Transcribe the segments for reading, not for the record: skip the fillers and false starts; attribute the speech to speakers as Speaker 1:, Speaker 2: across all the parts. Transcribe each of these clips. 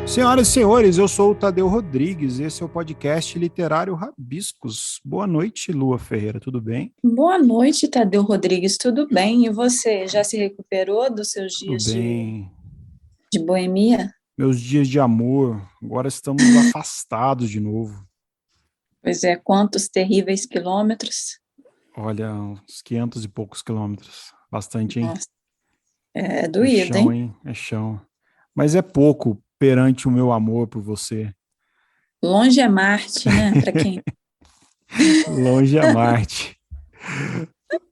Speaker 1: Senhoras e senhores, eu sou o Tadeu Rodrigues, esse é o podcast literário Rabiscos. Boa noite, Lua Ferreira, tudo bem?
Speaker 2: Boa noite, Tadeu Rodrigues, tudo bem? E você, já se recuperou dos seus
Speaker 1: Tudo
Speaker 2: dias
Speaker 1: bem.
Speaker 2: de boemia?
Speaker 1: Meus dias de amor, agora estamos afastados de novo.
Speaker 2: Pois é, quantos terríveis quilômetros?
Speaker 1: Olha, uns 500 e poucos quilômetros. Bastante, hein?
Speaker 2: Nossa, é
Speaker 1: É
Speaker 2: doído,
Speaker 1: chão,
Speaker 2: hein?
Speaker 1: hein? É chão. Mas é pouco perante o meu amor por você.
Speaker 2: Longe é Marte, né? Para quem
Speaker 1: Longe é Marte.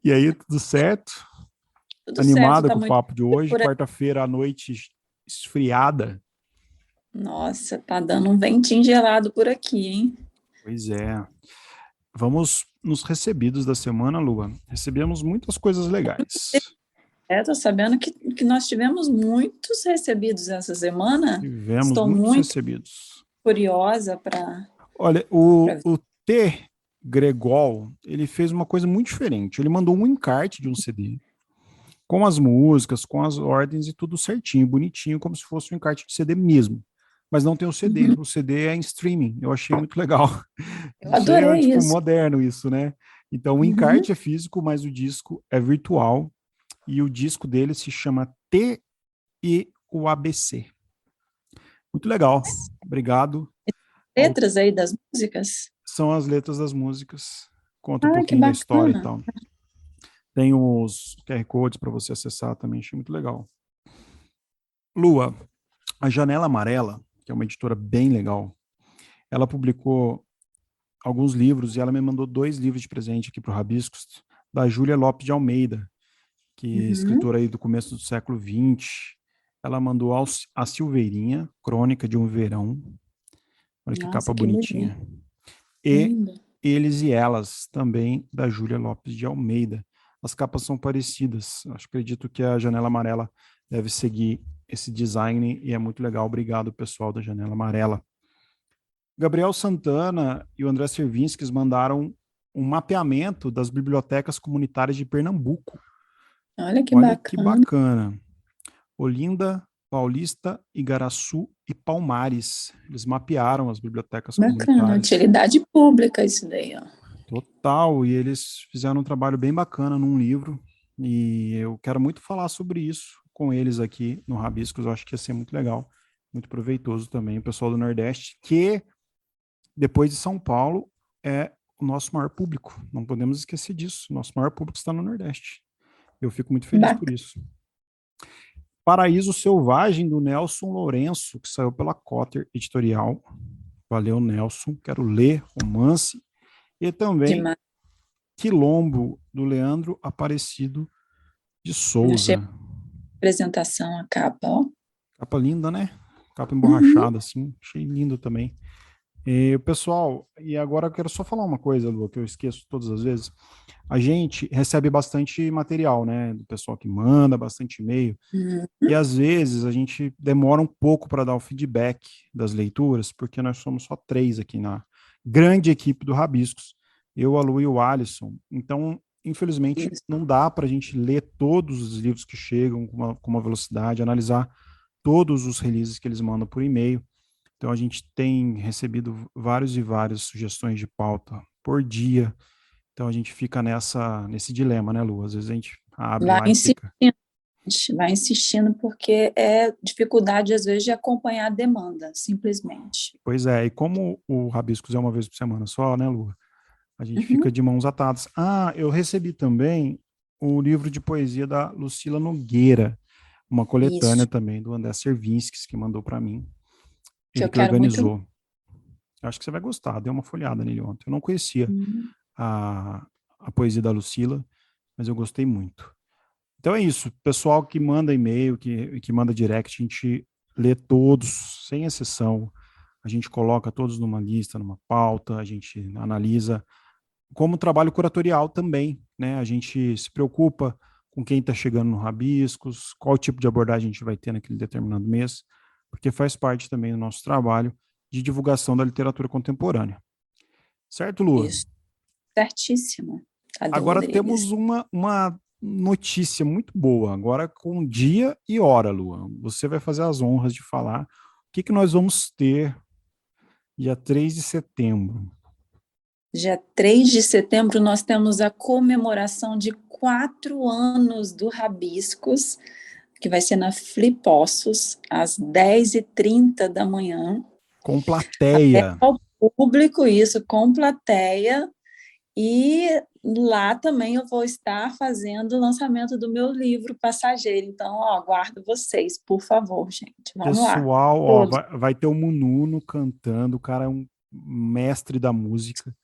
Speaker 1: E aí, tudo certo?
Speaker 2: tudo certo,
Speaker 1: Animada
Speaker 2: tá
Speaker 1: com o
Speaker 2: muito
Speaker 1: papo de hoje?
Speaker 2: por aqui.
Speaker 1: Quarta-feira à noite esfriada.
Speaker 2: Nossa, tá dando um ventinho gelado por aqui, hein?
Speaker 1: Pois é. Vamos nos recebidos da semana, Lua. Recebemos muitas coisas legais.
Speaker 2: Tô sabendo que nós tivemos muitos recebidos essa semana.
Speaker 1: Tivemos
Speaker 2: Estou
Speaker 1: muitos
Speaker 2: muito
Speaker 1: recebidos.
Speaker 2: curiosa para
Speaker 1: Olha,
Speaker 2: ver.
Speaker 1: o T. Gregol, ele fez uma coisa muito diferente. Ele mandou um encarte de um CD, com as músicas, com as ordens e tudo certinho, bonitinho, como se fosse um encarte de CD mesmo. Mas não tem o CD.
Speaker 2: Uhum.
Speaker 1: O CD é em streaming. Eu achei muito legal.
Speaker 2: Eu
Speaker 1: Achei,
Speaker 2: adorei
Speaker 1: tipo,
Speaker 2: isso.
Speaker 1: moderno isso, né? Então, o
Speaker 2: Uhum.
Speaker 1: encarte é físico, mas o disco é virtual. E o disco dele se chama T e o ABC. Muito legal. Obrigado.
Speaker 2: Letras aí das músicas.
Speaker 1: São as letras das músicas. Conta um
Speaker 2: Ah, que
Speaker 1: pouquinho da história e
Speaker 2: bacana.
Speaker 1: tal. Tem os QR Codes para você acessar também. Achei muito legal. Lua, a Janela Amarela, que é uma editora bem legal, ela publicou alguns livros e ela me mandou 2 livros de presente aqui para o Rabiscos, da Júlia Lopes de Almeida, que é
Speaker 2: Uhum.
Speaker 1: escritora aí do começo do século XX. Ela mandou a Silveirinha, Crônica de um Verão. Olha que capa
Speaker 2: Nossa, que
Speaker 1: bonitinha.
Speaker 2: bonito.
Speaker 1: E
Speaker 2: Lindo.
Speaker 1: Eles e Elas, também da Júlia Lopes de Almeida. As capas são parecidas. Acredito que a Janela Amarela deve seguir esse design e é muito legal. Obrigado, pessoal da Janela Amarela. Gabriel Santana e o André Servinskis mandaram um mapeamento das bibliotecas comunitárias de Pernambuco.
Speaker 2: Olha que
Speaker 1: Olha que
Speaker 2: bacana.
Speaker 1: bacana. Olinda, Paulista, Igaraçu e Palmares. Eles mapearam as bibliotecas
Speaker 2: Bacana.
Speaker 1: comunitárias.
Speaker 2: Utilidade pública isso daí, ó.
Speaker 1: Total, e eles fizeram um trabalho bem bacana num livro, e eu quero muito falar sobre isso com eles aqui no Rabiscos. Eu acho que ia ser muito legal, muito proveitoso também. O pessoal do Nordeste, que depois de São Paulo é o nosso maior público, não podemos esquecer disso. Nosso maior público está no Nordeste. Eu fico muito feliz por
Speaker 2: Bacana.
Speaker 1: isso. Paraíso Selvagem, do Nelson Lourenço, que saiu pela Cotter Editorial. Valeu, Nelson. Quero ler romance. E também
Speaker 2: Demais.
Speaker 1: Quilombo, do Leandro Aparecido de
Speaker 2: Achei a
Speaker 1: Souza.
Speaker 2: apresentação, a capa, ó.
Speaker 1: Capa linda, né? Capa
Speaker 2: Uhum.
Speaker 1: emborrachada, assim. Achei lindo também. E, pessoal, e agora eu quero só falar uma coisa, Lu, que eu esqueço todas as vezes. A gente recebe bastante material, né? Do pessoal que manda, bastante e-mail.
Speaker 2: Uhum.
Speaker 1: E às vezes a gente demora um pouco para dar o feedback das leituras, porque nós somos só 3 aqui na grande equipe do Rabiscos, eu, a Lu e o Alisson. Então, infelizmente,
Speaker 2: Isso.
Speaker 1: não dá para a gente ler todos os livros que chegam com uma velocidade, analisar todos os releases que eles mandam por e-mail. Então, a gente tem recebido vários e várias sugestões de pauta por dia. Então, a gente fica nesse dilema, né, Lu? Às vezes a gente abre
Speaker 2: Vai
Speaker 1: lá e
Speaker 2: insistindo,
Speaker 1: fica.
Speaker 2: gente, vai insistindo, porque é dificuldade, às vezes, de acompanhar a demanda, simplesmente.
Speaker 1: Pois é, e como o Rabiscos é uma vez por semana só, né, Lu? A gente fica
Speaker 2: Uhum.
Speaker 1: de mãos atadas. Ah, eu recebi também o livro de poesia da Lucila Nogueira, uma coletânea
Speaker 2: Isso,
Speaker 1: também do André Servinskis, que mandou para mim,
Speaker 2: que
Speaker 1: ele
Speaker 2: eu
Speaker 1: que
Speaker 2: quero muito.
Speaker 1: organizou. Eu acho que você vai gostar, dei uma folhada nele ontem. Eu não conhecia
Speaker 2: Uhum.
Speaker 1: a, a poesia da Lucila, mas eu gostei muito. Então é isso, pessoal que manda e-mail, que manda direct, a gente lê todos, sem exceção. A gente coloca todos numa lista, numa pauta, a gente analisa como trabalho curatorial também, né? A gente se preocupa com quem está chegando no Rabiscos, qual tipo de abordagem a gente vai ter naquele determinado mês, porque faz parte também do nosso trabalho de divulgação da literatura contemporânea. Certo, Lua?
Speaker 2: Isso, certíssimo, Tadeu
Speaker 1: Agora
Speaker 2: Rodrigues.
Speaker 1: temos uma notícia muito boa, agora com dia e hora, Lua. Você vai fazer as honras de falar que nós vamos ter dia 3 de setembro?
Speaker 2: Dia 3 de setembro, nós temos a comemoração de 4 anos do Rabiscos, que vai ser na Flipossos, às 10h30 da manhã.
Speaker 1: Com plateia.
Speaker 2: Ao público, isso, com plateia. E lá também eu vou estar fazendo o lançamento do meu livro Passageiro. Então, aguardo vocês, por favor, gente. Vamos lá.
Speaker 1: Pessoal, ó,
Speaker 2: Todos.
Speaker 1: vai ter o Mununo cantando, o cara é um mestre da música.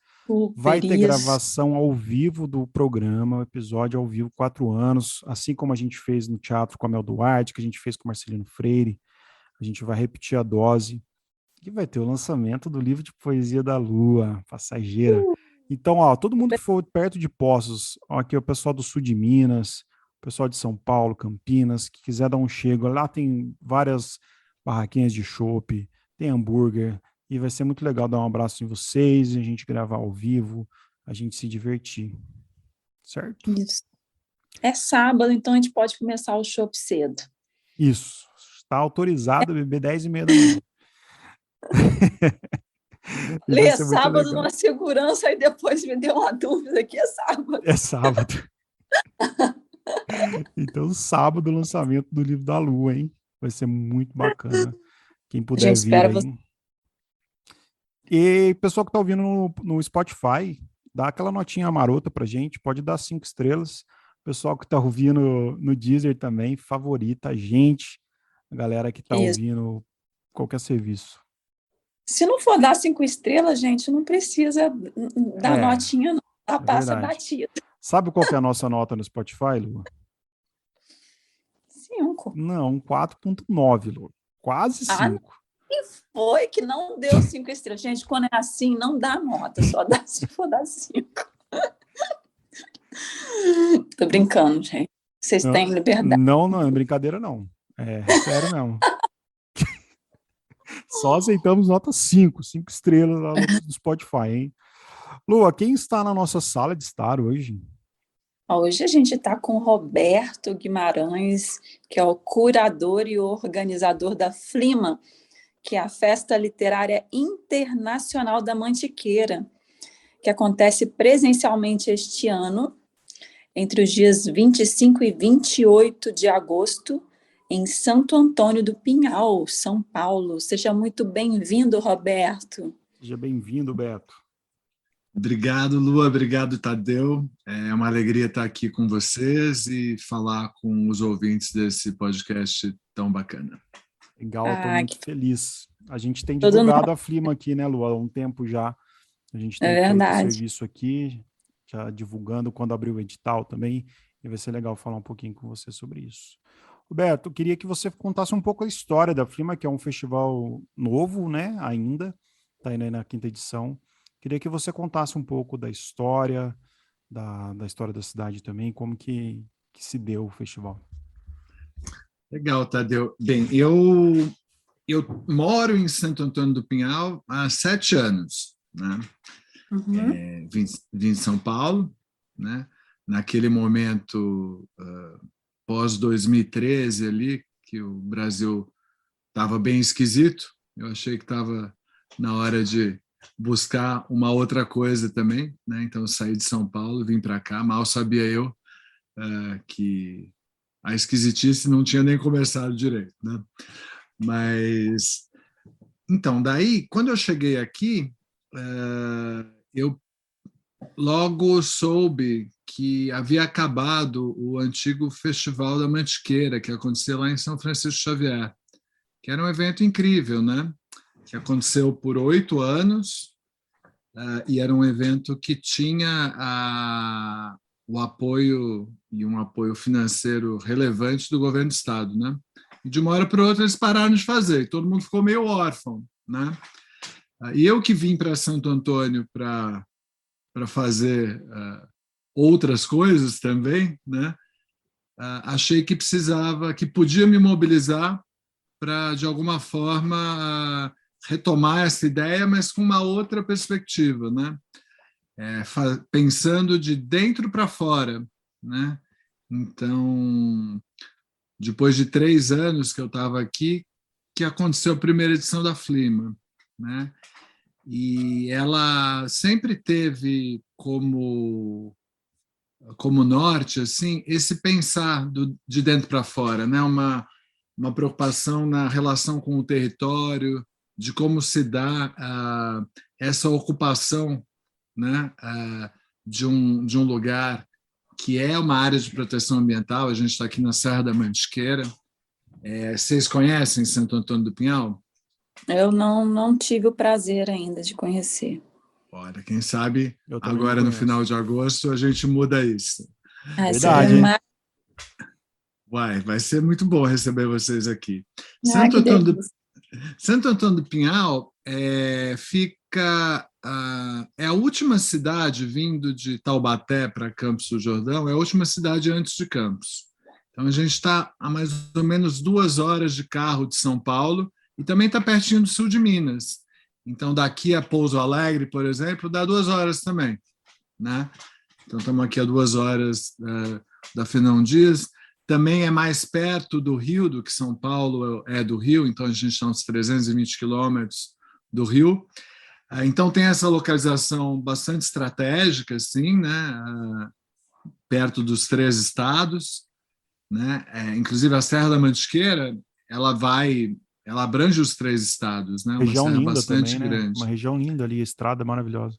Speaker 1: Vai
Speaker 2: Super
Speaker 1: ter
Speaker 2: isso.
Speaker 1: gravação ao vivo do programa, o episódio ao vivo, 4 anos, assim como a gente fez no teatro com a Mel Duarte, que a gente fez com o Marcelino Freire. A gente vai repetir a dose. E vai ter o lançamento do livro de poesia da Lua, Passageira. Então, ó, todo mundo que for perto de Poços, ó, aqui o pessoal do sul de Minas, o pessoal de São Paulo, Campinas, que quiser dar um chego, lá tem várias barraquinhas de chopp, tem hambúrguer, e vai ser muito legal dar um abraço em vocês, a gente gravar ao vivo, a gente se divertir. Certo?
Speaker 2: Isso. É sábado, então a gente pode começar o show cedo.
Speaker 1: Isso. Está autorizado a beber 10h30 da manhã.
Speaker 2: Lê sábado numa segurança e depois me deu uma dúvida que é sábado.
Speaker 1: É sábado. Então, sábado, o lançamento do livro da Lua, hein? Vai ser muito bacana. Quem puder vir aí. Você. E pessoal que tá ouvindo no Spotify, dá aquela notinha marota pra gente, pode dar 5 estrelas. Pessoal que tá ouvindo no Deezer também, favorita a gente, a galera que tá ouvindo qualquer serviço.
Speaker 2: Se não for dar 5 estrelas, gente, não precisa dar notinha, não. Ela passa batida.
Speaker 1: Sabe qual que é a nossa nota no Spotify, Lu?
Speaker 2: 5.
Speaker 1: Não, 4.9, Lu. Quase 5.
Speaker 2: E foi que não deu 5 estrelas. Gente, quando é assim, não dá nota, só dá se for dar 5. Tô brincando, gente. Vocês têm liberdade.
Speaker 1: Não é brincadeira, não. É sério mesmo. Só aceitamos nota 5 estrelas lá no Spotify, hein? Lua, quem está na nossa sala de estar hoje?
Speaker 2: Hoje a gente está com o Roberto Guimarães, que é o curador e organizador da Flima, que é a Festa Literária Internacional da Mantiqueira, que acontece presencialmente este ano, entre os dias 25 e 28 de agosto, em Santo Antônio do Pinhal, São Paulo. Seja muito bem-vindo, Roberto.
Speaker 1: Seja bem-vindo, Beto.
Speaker 3: Obrigado, Lua. Obrigado, Tadeu. É uma alegria estar aqui com vocês e falar com os ouvintes desse podcast tão bacana.
Speaker 1: Legal, estou muito feliz. A gente tem divulgado a Flima aqui, né, Lua, há um tempo já. A gente tem feito o serviço aqui, já divulgando quando abrir o edital também, e vai ser legal falar um pouquinho com você sobre isso. Roberto, eu queria que você contasse um pouco a história da Flima, que é um festival novo, né, ainda, está aí na 5ª edição. Queria que você contasse um pouco da história, da história da cidade também, como que se deu o festival.
Speaker 3: Legal, Tadeu. Bem, eu moro em Santo Antônio do Pinhal há 7 anos, né?
Speaker 2: Uhum.
Speaker 3: Vim de São Paulo, né? Naquele momento, pós-2013 ali, que o Brasil estava bem esquisito, eu achei que estava na hora de buscar uma outra coisa também, né? Então, saí de São Paulo, vim para cá, mal sabia eu que a esquisitice não tinha nem começado direito, né? Mas, então, daí, quando eu cheguei aqui, eu logo soube que havia acabado o antigo Festival da Mantiqueira, que acontecia lá em São Francisco Xavier, que era um evento incrível, né? Que aconteceu por 8 anos, e era um evento que tinha o apoio e um apoio financeiro relevante do governo do estado, né? E de uma hora para outra eles pararam de fazer, e todo mundo ficou meio órfão, né? E eu que vim para Santo Antônio para fazer outras coisas também, né? Achei que que podia me mobilizar para, de alguma forma, retomar essa ideia, mas com uma outra perspectiva, né? Pensando de dentro para fora, né? Então, depois de 3 anos que eu estava aqui, o que aconteceu a primeira edição da Flima, né? E ela sempre teve como norte assim esse pensar de dentro para fora, né? Uma preocupação na relação com o território, de como se dá essa ocupação, né? De um lugar que é uma área de proteção ambiental. A gente está aqui na Serra da Mantiqueira. Vocês conhecem Santo Antônio do Pinhal?
Speaker 2: Eu não tive o prazer ainda de conhecer.
Speaker 3: Olha, quem sabe
Speaker 1: Eu também não
Speaker 3: agora no
Speaker 1: conheço.
Speaker 3: final de agosto a gente muda isso.
Speaker 1: Verdade.
Speaker 3: Vai ser muito bom receber vocês aqui.
Speaker 2: Que delícia.
Speaker 3: Santo Antônio do Pinhal é a última cidade vindo de Taubaté para Campos do Jordão, é a última cidade antes de Campos. Então a gente está a mais ou menos 2 horas de carro de São Paulo e também está pertinho do sul de Minas. Então daqui a Pouso Alegre, por exemplo, dá 2 horas também, né? Então estamos aqui a 2 horas da Fernão Dias. Também é mais perto do Rio do que São Paulo é do Rio, então a gente está uns 320 quilômetros do Rio. Então tem essa localização bastante estratégica, assim, né? Perto dos 3 estados, né? Inclusive a Serra da Mantiqueira, ela abrange os 3 estados, né? Uma
Speaker 1: Região
Speaker 3: serra
Speaker 1: linda
Speaker 3: bastante
Speaker 1: também, né?
Speaker 3: grande.
Speaker 1: Uma região linda ali, estrada maravilhosa.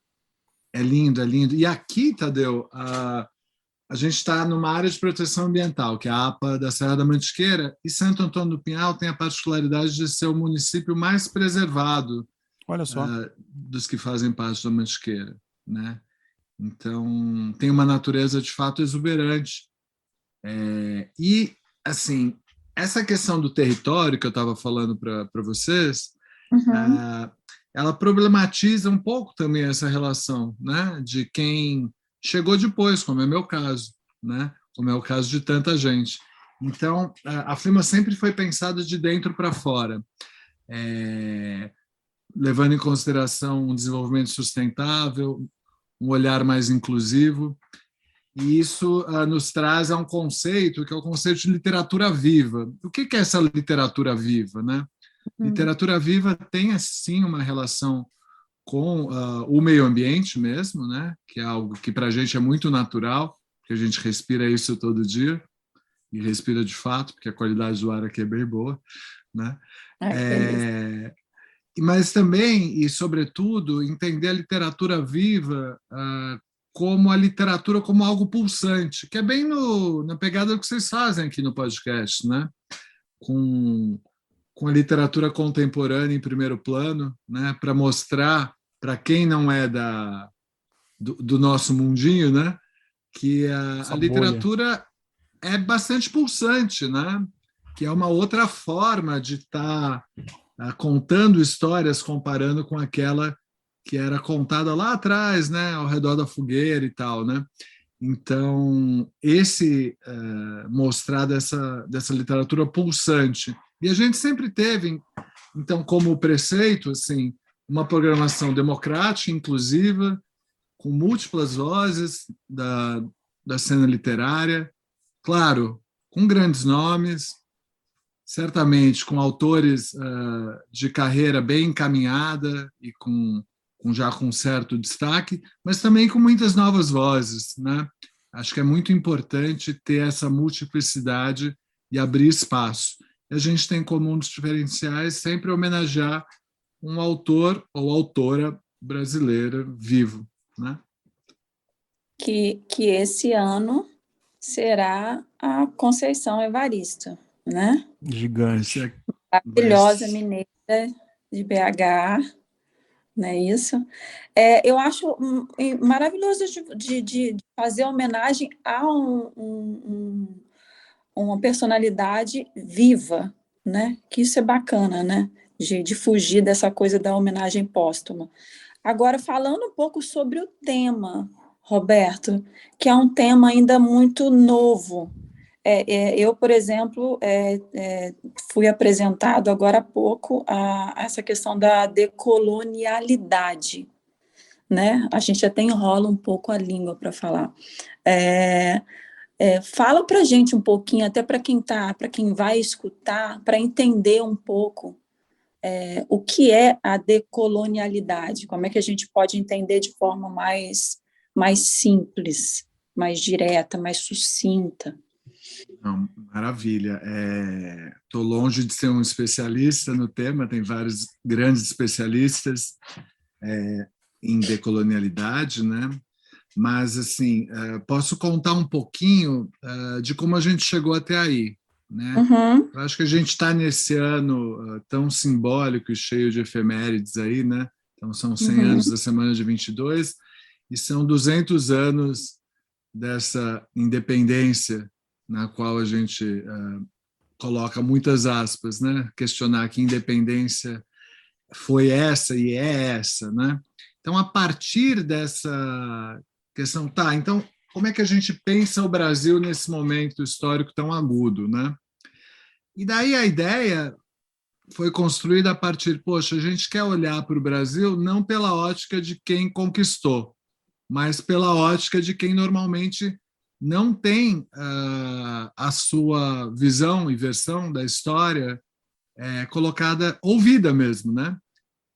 Speaker 3: É lindo, é lindo. E aqui, Tadeu, a gente está numa área de proteção ambiental, que é a APA da Serra da Mantiqueira, e Santo Antônio do Pinhal tem a particularidade de ser o município mais preservado
Speaker 1: Olha só.
Speaker 3: dos que fazem parte da Mantiqueira, né? Então, tem uma natureza de fato exuberante. E, assim, essa questão do território que eu estava falando para vocês, ela problematiza um pouco também essa relação, né, de quem chegou depois, como é meu caso, né, como é o caso de tanta gente. Então, a Flima sempre foi pensada de dentro para fora, levando em consideração um desenvolvimento sustentável, um olhar mais inclusivo, e isso nos traz a um conceito, que é o conceito de literatura viva. O que é essa literatura viva, né? Literatura viva tem, assim, uma relação com o meio ambiente mesmo, né? Que é algo que para a gente é muito natural, porque a gente respira isso todo dia, e respira de fato, porque a qualidade do ar aqui é bem boa, né? Mas também, e sobretudo, entender a literatura viva como a literatura como algo pulsante, que é bem na pegada do que vocês fazem aqui no podcast, né? Com a literatura contemporânea em primeiro plano, né? Para mostrar para quem não é do nosso mundinho, né? Que a literatura é bastante pulsante, né? Que é uma outra forma de estar contando histórias, comparando com aquela que era contada lá atrás, né, ao redor da fogueira e tal, né? Então, mostrar dessa literatura pulsante. E a gente sempre teve, então, como preceito, assim, uma programação democrática, inclusiva, com múltiplas vozes da cena literária, claro, com grandes nomes, certamente com autores de carreira bem encaminhada e já com certo destaque, mas também com muitas novas vozes, né? Acho que é muito importante ter essa multiplicidade e abrir espaço. E a gente tem como um dos diferenciais sempre homenagear um autor ou autora brasileira vivo, né?
Speaker 2: Que esse ano será a Conceição Evaristo, né?
Speaker 1: Gigante.
Speaker 2: Maravilhosa mineira de BH, não é isso? Eu acho maravilhoso de fazer homenagem a uma personalidade viva, né? Que isso é bacana, né? De fugir dessa coisa da homenagem póstuma. Agora, falando um pouco sobre o tema, Roberto, que é um tema ainda muito novo. Eu, por exemplo, fui apresentado agora há pouco a essa questão da decolonialidade, né? A gente até enrola um pouco a língua para falar. Fala para a gente um pouquinho, até para quem vai escutar, para entender um pouco o que é a decolonialidade? Como é que a gente pode entender de forma mais simples, mais direta, mais sucinta?
Speaker 3: Não, maravilha. Estou longe de ser um especialista no tema, tem vários grandes especialistas em decolonialidade, né? Mas, assim, posso contar um pouquinho de como a gente chegou até aí, né?
Speaker 2: Uhum.
Speaker 3: Eu acho que a gente está nesse ano tão simbólico e cheio de efemérides aí, né? Então, são 100 anos da Semana de 22 e são 200 anos dessa independência na qual a gente coloca muitas aspas, né? Questionar que independência foi essa e é essa, né? Então, a partir dessa questão, tá, então, como é que a gente pensa o Brasil nesse momento histórico tão agudo, né? E daí a ideia foi construída a partir, poxa, a gente quer olhar para o Brasil não pela ótica de quem conquistou, mas pela ótica de quem normalmente não tem a sua visão e versão da história colocada, ouvida mesmo, né?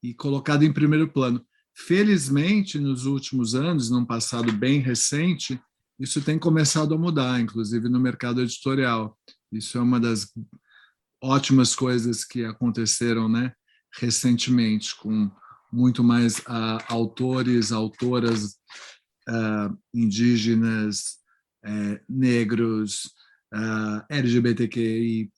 Speaker 3: E colocada em primeiro plano. Felizmente, nos últimos anos, num passado bem recente, isso tem começado a mudar, inclusive no mercado editorial. Isso é uma das ótimas coisas que aconteceram, né, recentemente, com muito mais autores, autoras indígenas, negros, LGBTQI+,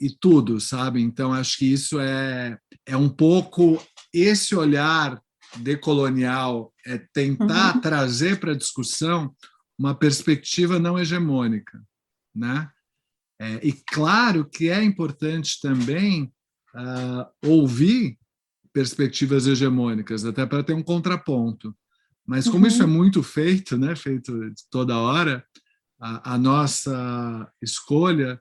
Speaker 3: e tudo, sabe? Então, acho que isso é um pouco esse olhar decolonial, tentar trazer para a discussão uma perspectiva não hegemônica, né? E claro que é importante também ouvir perspectivas hegemônicas, até para ter um contraponto. Mas como isso é muito feito, né, feito toda hora, a nossa escolha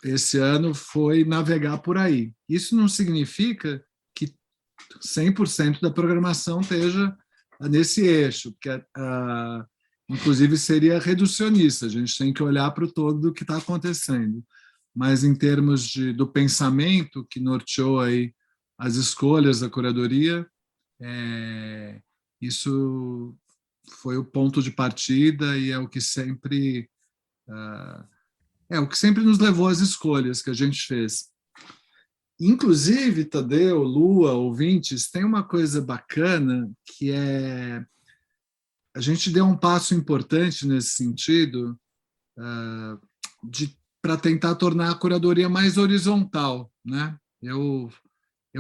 Speaker 3: esse ano foi navegar por aí. Isso não significa que 100% da programação esteja nesse eixo, porque inclusive seria reducionista, a gente tem que olhar para o todo do que está acontecendo. Mas em termos do pensamento que norteou aí as escolhas da curadoria, isso foi o ponto de partida e é o que sempre nos levou às escolhas que a gente fez. Inclusive, Tadeu, Lua, ouvintes, tem uma coisa bacana que a gente deu um passo importante nesse sentido para tentar tornar a curadoria mais horizontal, né? Eu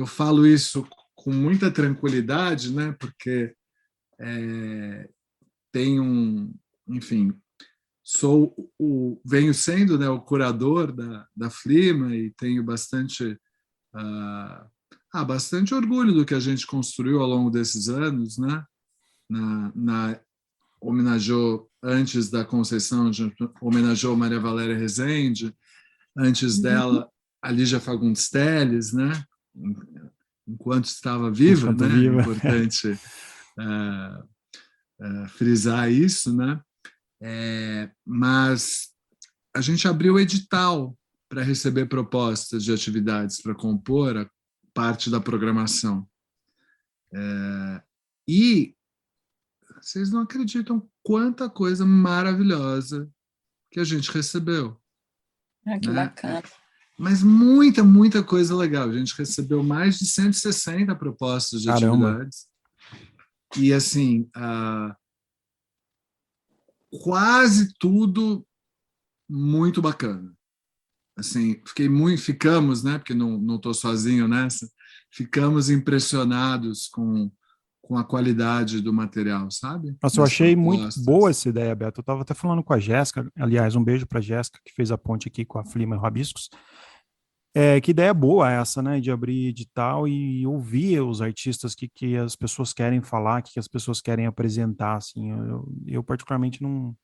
Speaker 3: falo isso com muita tranquilidade, né? Porque enfim, venho sendo, né, o curador da Flima e tenho bastante orgulho do que a gente construiu ao longo desses anos, né? Homenageou, antes da Conceição, a gente homenageou Maria Valéria Rezende, antes dela, a Lígia Fagundes Telles, né? Enquanto estava viva,
Speaker 1: Enquanto
Speaker 3: né?
Speaker 1: viva.
Speaker 3: É importante frisar isso, né? Mas a gente abriu o edital para receber propostas de atividades para compor a parte da programação. E vocês não acreditam quanta coisa maravilhosa que a gente recebeu.
Speaker 2: Que bacana.
Speaker 3: Mas muita, muita coisa legal. A gente recebeu mais de 160 propostas de atividades. E, assim, quase tudo muito bacana. Assim, ficamos, né? Porque não estou sozinho nessa. Ficamos impressionados com a qualidade do material, sabe?
Speaker 1: Nossa, eu achei muito boa essa ideia, Beto. Eu estava até falando com a Jéssica, aliás, um beijo para a Jéssica, que fez a ponte aqui com a Flima e Rabiscos. Que ideia boa essa, né? De abrir edital e ouvir os artistas que as pessoas querem falar, que as pessoas querem apresentar, assim. Eu particularmente não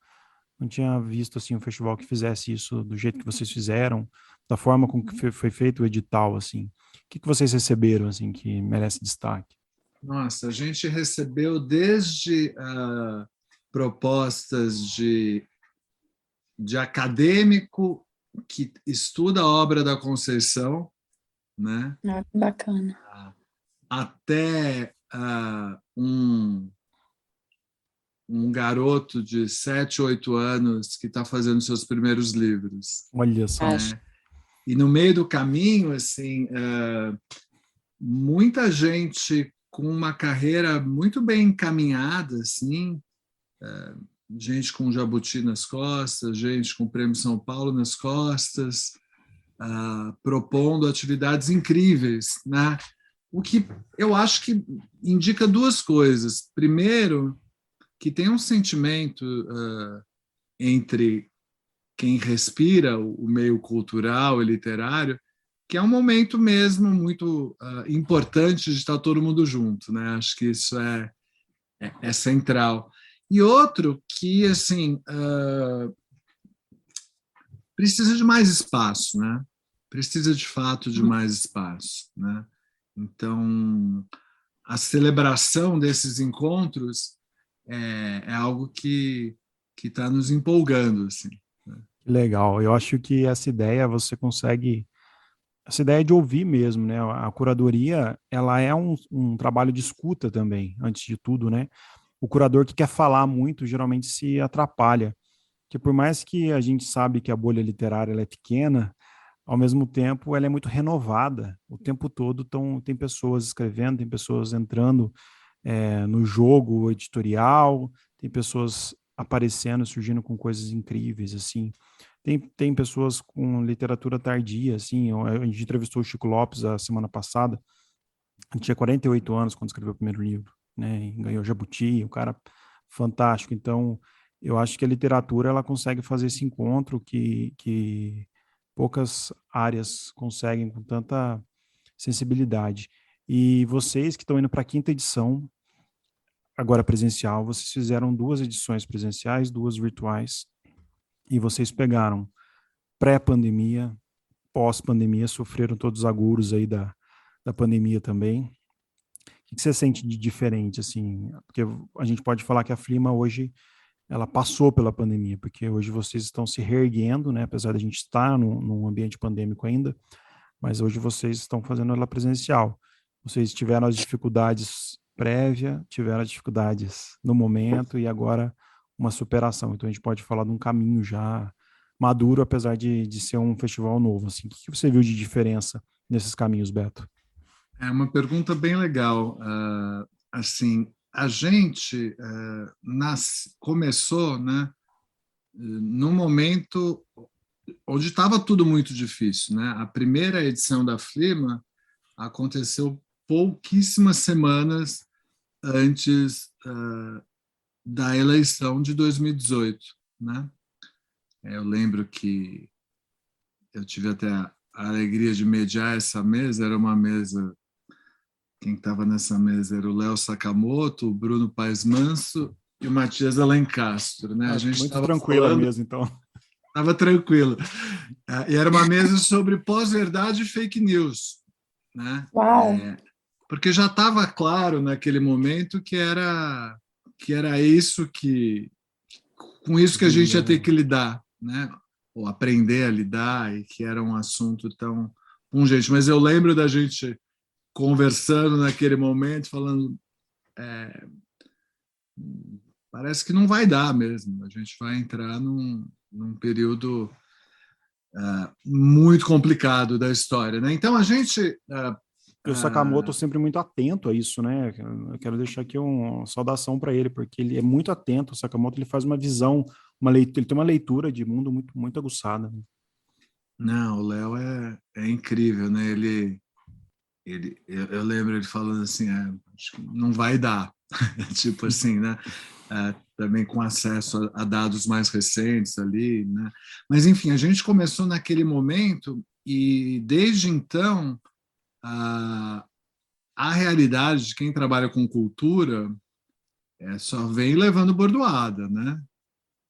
Speaker 1: tinha visto, assim, um festival que fizesse isso do jeito que vocês fizeram, da forma como que foi feito o edital, assim. O que vocês receberam, assim, que merece destaque?
Speaker 3: Nossa, a gente recebeu desde propostas de acadêmico que estuda a obra da Conceição, né?
Speaker 2: Bacana.
Speaker 3: Até um garoto de 7, 8 anos que está fazendo seus primeiros livros.
Speaker 1: Olha só.
Speaker 3: Né? E no meio do caminho, assim, muita gente com uma carreira muito bem encaminhada, assim, gente com Jabuti nas costas, gente com o Prêmio São Paulo nas costas, propondo atividades incríveis, né? O que eu acho que indica duas coisas. Primeiro, que tem um sentimento entre quem respira o meio cultural e literário, que é um momento mesmo muito importante de estar todo mundo junto, né? Acho que isso é central. E outro que, assim, precisa de mais espaço, né? Precisa, de fato, de mais espaço, né? Então, a celebração desses encontros é algo que está nos empolgando, assim.
Speaker 1: Legal. Eu acho que essa ideia você consegue, essa ideia de ouvir mesmo, né? A curadoria, ela é um trabalho de escuta também, antes de tudo, né? O curador que quer falar muito geralmente se atrapalha, que por mais que a gente sabe que a bolha literária ela é pequena, ao mesmo tempo ela é muito renovada. O tempo todo tem pessoas escrevendo, tem pessoas entrando no jogo editorial, tem pessoas aparecendo, surgindo com coisas incríveis, assim. Tem pessoas com literatura tardia, assim. A gente entrevistou o Chico Lopes a semana passada. Ele tinha 48 anos quando escreveu o primeiro livro, né? E ganhou Jabuti, um cara fantástico. Então, eu acho que a literatura ela consegue fazer esse encontro que poucas áreas conseguem com tanta sensibilidade. E vocês que estão indo para a quinta edição, agora presencial, vocês fizeram 2 edições presenciais, 2 virtuais, e vocês pegaram pré-pandemia, pós-pandemia, sofreram todos os aguros aí da pandemia também. O que você sente de diferente, assim? Porque a gente pode falar que a Flima hoje, ela passou pela pandemia, porque hoje vocês estão se reerguendo, né? Apesar de a gente estar num ambiente pandêmico ainda, mas hoje vocês estão fazendo ela presencial. Vocês tiveram as dificuldades prévia, tiveram as dificuldades no momento e agora uma superação. Então a gente pode falar de um caminho já maduro, apesar de ser um festival novo. Assim, o que você viu de diferença nesses caminhos, Beto?
Speaker 3: É uma pergunta bem legal. Assim, a gente começou, né, num momento onde estava tudo muito difícil, né? A primeira edição da Flima aconteceu pouquíssimas semanas antes da eleição de 2018, né? Eu lembro que eu tive até a alegria de mediar essa mesa. Era uma mesa, quem estava nessa mesa era o Léo Sakamoto, o Bruno Paes Manso e o Matias Alencastro, né? A gente
Speaker 1: muito
Speaker 3: estava
Speaker 1: tranquila
Speaker 3: falando,
Speaker 1: mesmo, então.
Speaker 3: estava tranquilo. E era uma mesa sobre pós-verdade e fake news, né?
Speaker 2: Uau!
Speaker 3: Porque já estava claro naquele momento que era isso com isso que a gente ia ter que lidar, né? Ou aprender a lidar, e que era um assunto tão pungente. Mas eu lembro da gente conversando naquele momento, falando, parece que não vai dar mesmo, a gente vai entrar num período muito complicado da história, né? Então a gente
Speaker 1: E o Sakamoto sempre muito atento a isso, né? Eu quero deixar aqui uma saudação para ele, porque ele é muito atento. O Sakamoto ele faz uma visão, ele tem uma leitura de mundo muito, muito aguçada.
Speaker 3: Não, o Léo é incrível, né? Eu lembro ele falando assim, acho que não vai dar, tipo assim, né? Também com acesso a dados mais recentes ali, né? Mas enfim, a gente começou naquele momento e desde então a realidade de quem trabalha com cultura só vem levando bordoada, né?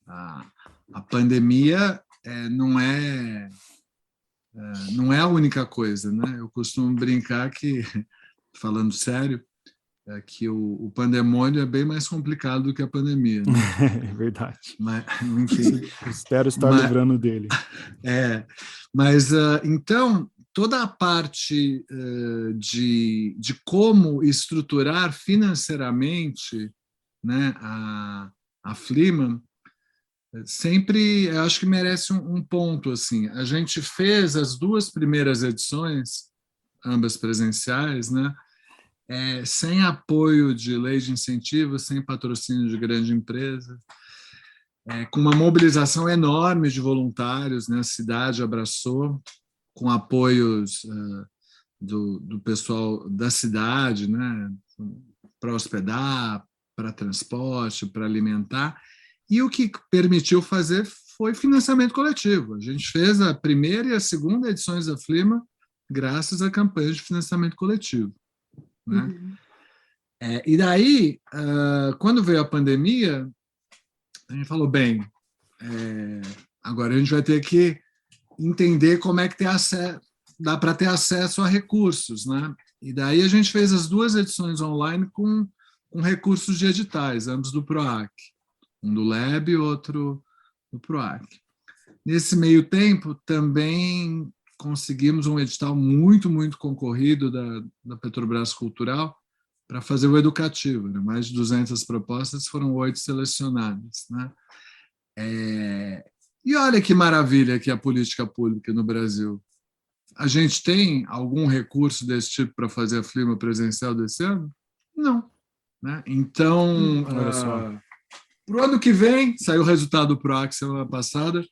Speaker 3: A pandemia não é a única coisa, né? Eu costumo brincar que, falando sério, que o pandemônio é bem mais complicado do que a pandemia, né?
Speaker 1: É verdade.
Speaker 3: Mas, enfim,
Speaker 1: espero estar livrando dele.
Speaker 3: Mas então toda a parte de como estruturar financeiramente, né, a Flima, sempre, eu acho que merece um ponto. Assim. A gente fez as 2 primeiras edições, ambas presenciais, né, sem apoio de lei de incentivo, sem patrocínio de grande empresa, com uma mobilização enorme de voluntários, né, a cidade abraçou, com apoios do pessoal da cidade, né, para hospedar, para transporte, para alimentar, e o que permitiu fazer foi financiamento coletivo. A gente fez a primeira e a segunda edições da Flima graças a campanhas de financiamento coletivo. Né?
Speaker 2: Uhum.
Speaker 3: E daí, quando veio a pandemia, a gente falou, bem, agora a gente vai ter que entender como é que dá para ter acesso a recursos. Né? E daí a gente fez as 2 edições online com recursos de editais, ambos do PROAC. Um do LEB e outro do PROAC. Nesse meio tempo, também conseguimos um edital muito, muito concorrido da Petrobras Cultural para fazer o educativo. Né? Mais de 200 propostas, foram 8 selecionadas. Né? E olha que maravilha que é a política pública no Brasil. A gente tem algum recurso desse tipo para fazer a Flima presencial desse ano? Não. Né? Então,
Speaker 1: olha só.
Speaker 3: para o ano que vem, saiu o resultado do PROAC semana passada,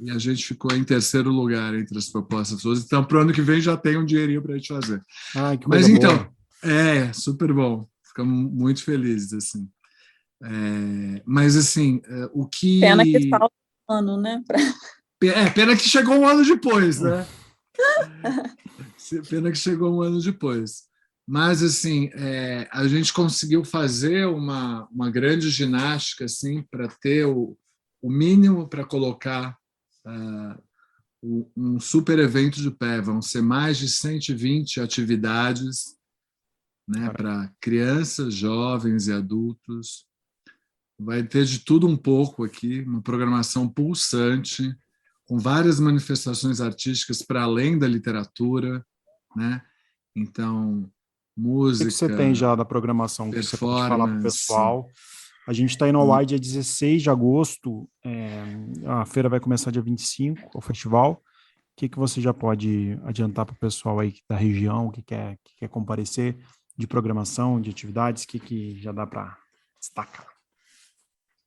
Speaker 3: e a gente ficou em 3º lugar entre as propostas todas. Então, para o ano que vem já tem um dinheirinho para a gente fazer.
Speaker 1: Ai, que coisa
Speaker 3: Mas então,
Speaker 1: boa.
Speaker 3: super bom. Ficamos muito felizes, assim. Mas, assim, o que...
Speaker 2: Pena que falta um ano, né?
Speaker 3: Pena que chegou um ano depois, né? Pena que chegou um ano depois. Mas, assim, a gente conseguiu fazer uma grande ginástica, assim, para ter o mínimo para colocar um super evento de pé. Vão ser mais de 120 atividades, né, para crianças, jovens e adultos. Vai ter de tudo um pouco aqui, uma programação pulsante, com várias manifestações artísticas para além da literatura, né? Então, música,
Speaker 1: o que você tem já da programação que você pode falar para o
Speaker 3: performance.
Speaker 1: pessoal? A gente está indo ao UAI dia 16 de agosto, a feira vai começar dia 25, o festival. O que você já pode adiantar para o pessoal aí da região que quer comparecer, de programação, de atividades, que já dá para destacar?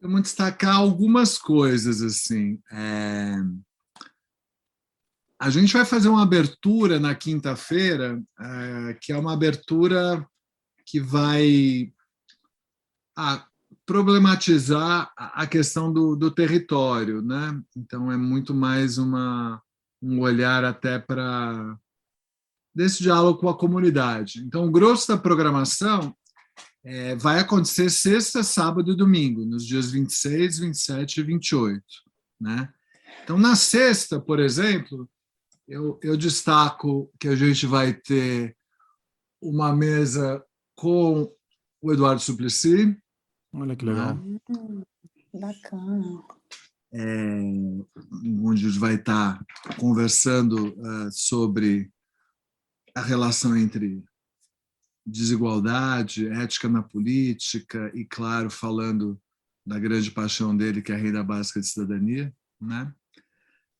Speaker 3: Vamos destacar algumas coisas, assim. A gente vai fazer uma abertura na quinta-feira, que é uma abertura que vai problematizar a questão do território, né? Então, é muito mais um olhar até para desse diálogo com a comunidade. Então, o grosso da programação vai acontecer sexta, sábado e domingo, nos dias 26, 27 e 28. Né? Então, na sexta, por exemplo, eu destaco que a gente vai ter uma mesa com o Eduardo Suplicy.
Speaker 1: Olha que legal.
Speaker 2: Bacana.
Speaker 3: Onde a gente vai estar conversando sobre a relação entre desigualdade, ética na política e, claro, falando da grande paixão dele, que é a Renda Básica de Cidadania. Né?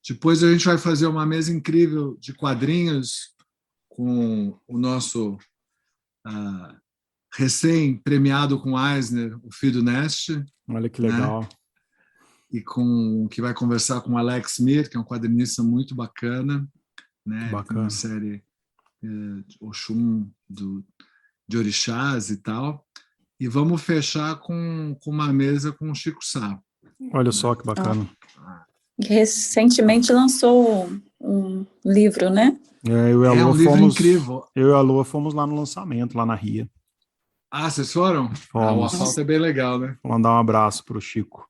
Speaker 3: Depois a gente vai fazer uma mesa incrível de quadrinhos com o nosso recém-premiado com Eisner, o Fido Neste.
Speaker 1: Olha que legal.
Speaker 3: Né? E que vai conversar com o Alex Mir, que é um quadrinista muito bacana. Né? Ele tem uma série Oxum de orixás e tal. E vamos fechar com uma mesa com o Chico Sá.
Speaker 1: Olha só que bacana.
Speaker 2: Recentemente lançou um livro, né?
Speaker 1: Eu e a Lua
Speaker 3: um livro incrível.
Speaker 1: Eu e a Lua fomos lá no lançamento, lá na RIA.
Speaker 3: Vocês foram? O asfalto é bem legal, né?
Speaker 1: Vou mandar um abraço para o Chico.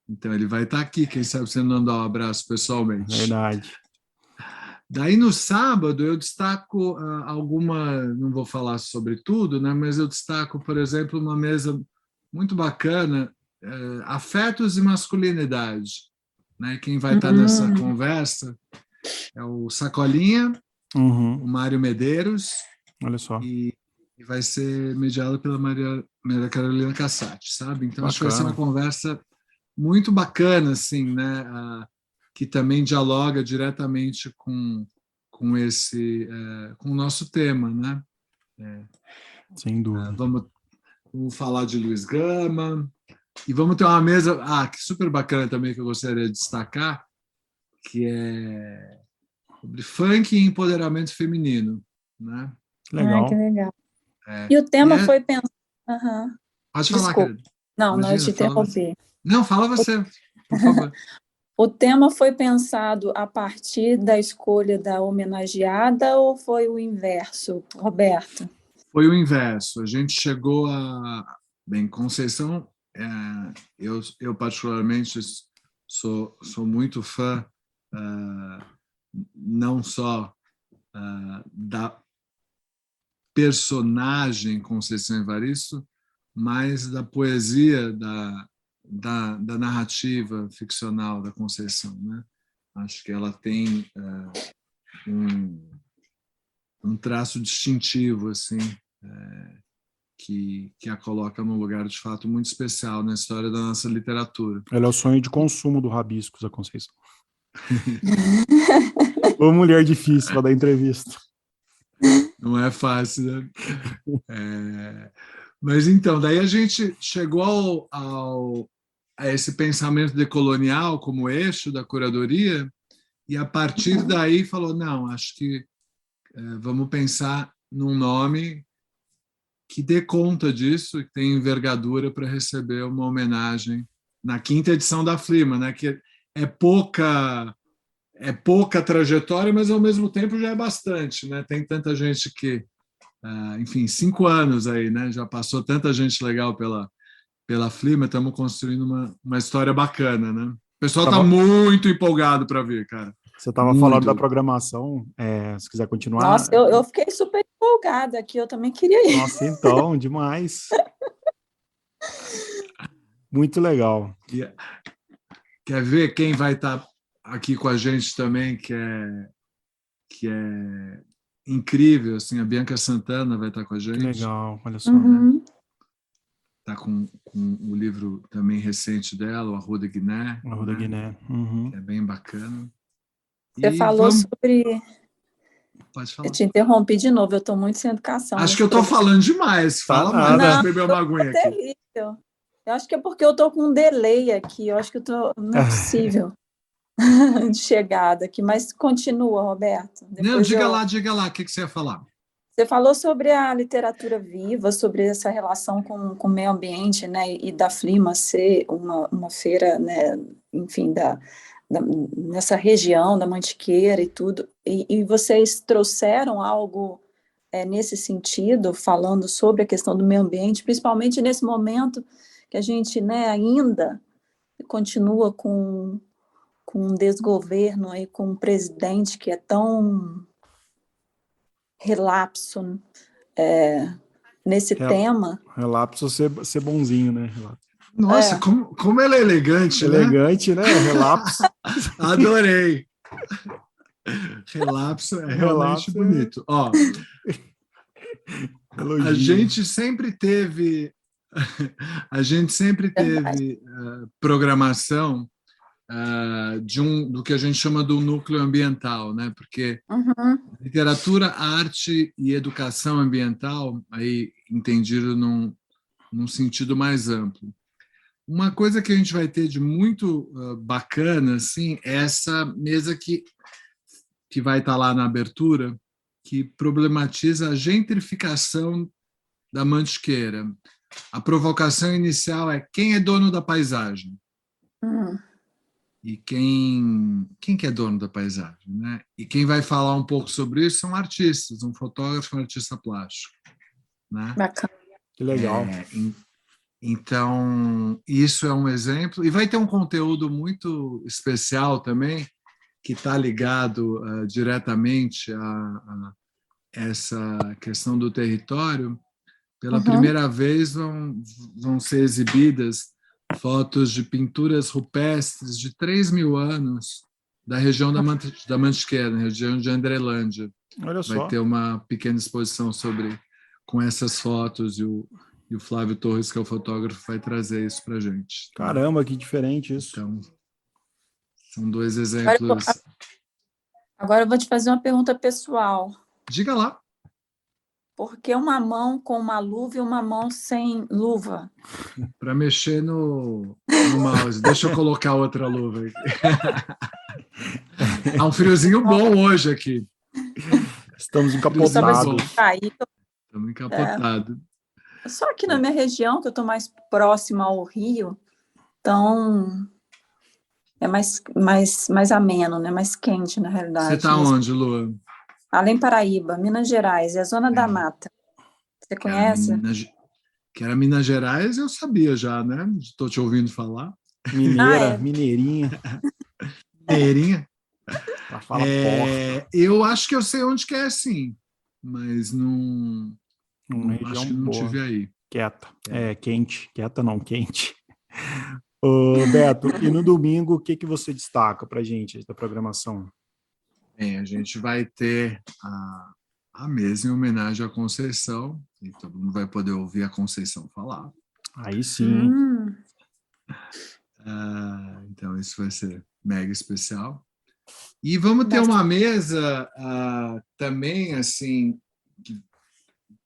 Speaker 3: Então, ele vai estar aqui, quem sabe você não dá um abraço pessoalmente.
Speaker 1: Verdade.
Speaker 3: Daí, no sábado, eu destaco não vou falar sobre tudo, né, mas eu destaco, por exemplo, uma mesa muito bacana, afetos e masculinidade. Né? Quem vai estar nessa conversa é o Sacolinha,
Speaker 1: Uhum.
Speaker 3: o Mário Medeiros,
Speaker 1: Olha só.
Speaker 3: e vai ser mediado pela Maria Carolina Cassati, sabe? Então, acho que vai ser
Speaker 1: Bacana.
Speaker 3: uma conversa muito bacana, assim, né? Que também dialoga diretamente com com o nosso tema, né?
Speaker 1: Sem dúvida.
Speaker 3: Vamos falar de Luiz Gama, e vamos ter uma mesa, que super bacana também, que eu gostaria de destacar, que é sobre funk e empoderamento feminino, né?
Speaker 1: Legal.
Speaker 2: Que legal. E o tema foi pensado...
Speaker 3: Pode falar,
Speaker 2: Desculpa.
Speaker 3: querida.
Speaker 2: Não,
Speaker 3: Imagina,
Speaker 2: não te interrompi.
Speaker 3: Não, fala você, por favor.
Speaker 2: O tema foi pensado a partir da escolha da homenageada ou foi o inverso, Roberto?
Speaker 3: Foi o inverso. A gente chegou Bem, Conceição, eu particularmente sou muito fã, não só da personagem Conceição Evaristo, mas da poesia, da narrativa ficcional da Conceição, né? Acho que ela tem um traço distintivo, assim, que a coloca num lugar de fato muito especial na história da nossa literatura.
Speaker 1: Ela é o sonho de consumo do Rabiscos, a Conceição. Ô, mulher difícil para dar entrevista.
Speaker 3: Não é fácil, né? Mas então, daí a gente chegou a esse pensamento decolonial como eixo da curadoria, e a partir daí falou, não, acho que vamos pensar num nome que dê conta disso, que tem envergadura para receber uma homenagem na 5ª edição da Flima, né? Que é pouca trajetória, mas ao mesmo tempo já é bastante, né? Tem tanta gente que, enfim, 5 anos aí, né? Já passou tanta gente legal pela Flima, estamos construindo uma história bacana, né? O pessoal está muito empolgado para ver, cara.
Speaker 1: Você estava falando da programação, se quiser continuar.
Speaker 2: Nossa, eu fiquei super empolgada aqui, eu também queria ir.
Speaker 1: Nossa, então, demais. Muito legal.
Speaker 3: Quer ver quem vai estar aqui com a gente também, que é incrível, assim, a Bianca Santana vai estar com a gente.
Speaker 1: Que legal, olha só.
Speaker 3: Está com o livro também recente dela, o Arruda Guiné.
Speaker 1: Arruda Guiné.
Speaker 3: Que é bem bacana.
Speaker 2: Você falou sobre...
Speaker 3: Pode falar.
Speaker 2: Eu te interrompi de novo, eu estou muito sem educação.
Speaker 3: Acho que eu estou falando demais. Fala mais, deixa eu beber uma aguinha aqui.
Speaker 2: Terrível. Eu acho que é porque eu estou com um delay aqui, eu acho que não é possível de chegada aqui, mas continua, Roberto.
Speaker 3: Não, diga lá, o que você ia falar?
Speaker 2: Você falou sobre a literatura viva, sobre essa relação com o meio ambiente, né, e da Flima ser uma feira, né, enfim, nessa região da Mantiqueira e tudo, e vocês trouxeram algo nesse sentido, falando sobre a questão do meio ambiente, principalmente nesse momento que a gente, né, ainda continua com um desgoverno, aí, com um presidente que é tão relapso nesse tema.
Speaker 1: Relapso ser bonzinho, né? Relapso.
Speaker 3: Nossa, como ela é elegante, né?
Speaker 1: Elegante, né? Relapso.
Speaker 3: Adorei. Relapso é realmente bonito. Ó, a gente sempre teve programação do que a gente chama do núcleo ambiental, né? Porque literatura, arte e educação ambiental, aí entendido num sentido mais amplo. Uma coisa que a gente vai ter de muito bacana, assim, é essa mesa que vai estar lá na abertura, que problematiza a gentrificação da Mantiqueira. A provocação inicial é: quem é dono da paisagem? E quem que é dono da paisagem, né? E quem vai falar um pouco sobre isso são artistas, um fotógrafo e um artista plástico, né?
Speaker 2: Bacana.
Speaker 1: Que legal.
Speaker 3: Então, isso é um exemplo. E vai ter um conteúdo muito especial também, que está ligado diretamente a essa questão do território. Pela primeira vez vão ser exibidas fotos de pinturas rupestres de 3.000 anos da região da Mantiqueira, região de Andrelândia.
Speaker 1: Olha só.
Speaker 3: Vai ter uma pequena exposição com essas fotos, e o Flávio Torres, que é o fotógrafo, vai trazer isso para a gente.
Speaker 1: Caramba, que diferente isso.
Speaker 3: Então, são 2 exemplos.
Speaker 2: Agora eu vou te fazer uma pergunta pessoal.
Speaker 3: Diga lá.
Speaker 2: Por que uma mão com uma luva e uma mão sem luva?
Speaker 3: Para mexer no mouse. Deixa eu colocar outra luva aqui. Há um friozinho bom hoje aqui.
Speaker 1: Estamos encapotados.
Speaker 3: Estamos encapotados.
Speaker 2: Só aqui na minha região, que eu estou mais próxima ao Rio, então é mais ameno, né? Mais quente, na realidade.
Speaker 3: Você está onde, Lua?
Speaker 2: Além Paraíba, Minas Gerais, é a Zona da Mata. Você conhece?
Speaker 3: Que era Minas Gerais, eu sabia já, né? Estou te ouvindo falar.
Speaker 1: Mineira, mineirinha.
Speaker 3: Mineirinha.
Speaker 1: Porta.
Speaker 3: Eu acho que eu sei onde que é, sim. Mas não acho que não
Speaker 1: boa.
Speaker 3: tive aí.
Speaker 1: Quieta. Quente. Quieta não, quente. Ô, Beto, e no domingo, o que você destaca para a gente da programação?
Speaker 3: Bem, a gente vai ter a mesa em homenagem à Conceição, e todo mundo vai poder ouvir a Conceição falar.
Speaker 1: Aí sim.
Speaker 3: Então, isso vai ser mega especial. E vamos ter uma mesa também, assim,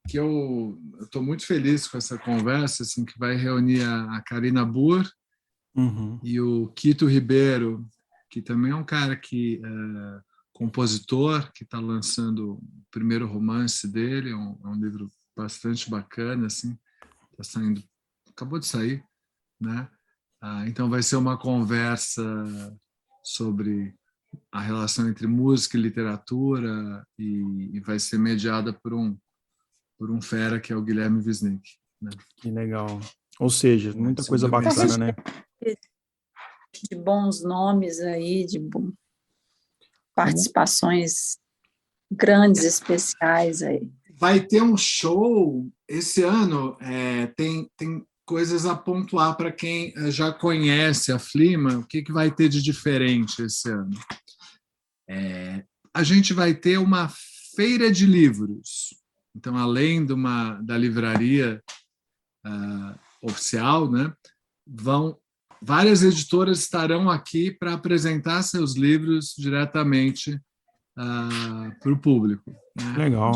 Speaker 3: que eu estou muito feliz com essa conversa, assim, que vai reunir a Karina Burr e o Quito Ribeiro, que também é um cara que compositor, que está lançando o primeiro romance dele, é um livro bastante bacana, assim, tá saindo, acabou de sair, né? Então vai ser uma conversa sobre a relação entre música e literatura, e vai ser mediada por um fera que é o Guilherme Wisnik, né?
Speaker 1: Que legal. Ou seja, muita coisa bacana, né?
Speaker 2: De bons nomes aí, participações grandes, especiais aí.
Speaker 3: Vai ter um show esse ano, tem coisas a pontuar para quem já conhece a Flima. O que vai ter de diferente esse ano? A gente vai ter uma feira de livros. Então, além da livraria oficial, né, várias editoras estarão aqui para apresentar seus livros diretamente para o público, né?
Speaker 1: Legal.